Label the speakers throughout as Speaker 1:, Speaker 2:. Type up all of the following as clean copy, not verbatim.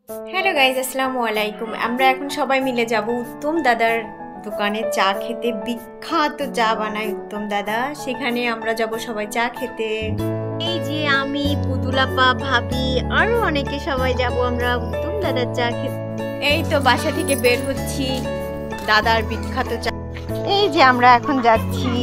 Speaker 1: Hello guys, আসসালামু আলাইকুম। আমরা এখন সবাই মিলে যাব উত্তম দাদার দোকানে চা খেতে। বিখ্যাত চা বানায় উত্তম দাদা, সেখানে আমরা যাব সবাই চা খেতে। এই যে আমি, পুতুলাপা, ভাবি, আরো অনেকে সবাই যাব আমরা উত্তম দাদার চা খেতে। এই তো বাসা থেকে বের হচ্ছি দাদার বিখ্যাত চা। এই যে আমরা এখন যাচ্ছি।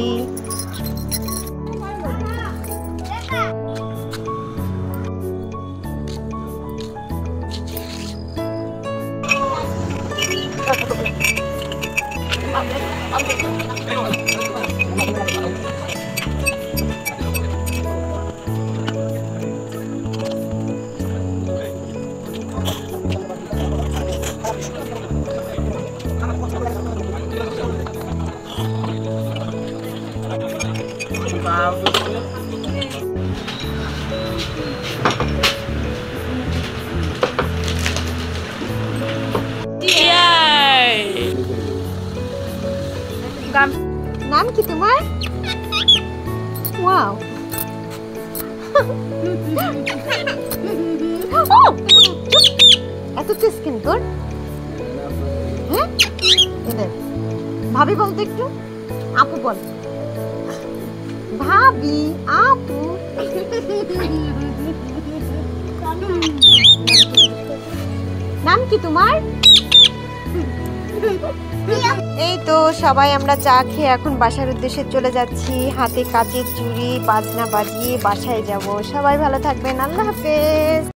Speaker 1: নাম কি তোমার? ওয়াও, এত স্কিন তোর। হ্যাঁ, ভাবি বলতো একটু, আপু বল। ভাবি, আপু। নাম কি তোমার? এই তো সবাই আমরা চা খেয়ে এখন বাসার উদ্দেশ্যে চলে যাচ্ছি। হাতে কাচের চুড়ি, বাজনা বাজিয়ে বাসায় যাব। সবাই ভালো থাকবেন, আল্লাহ হাফেজ।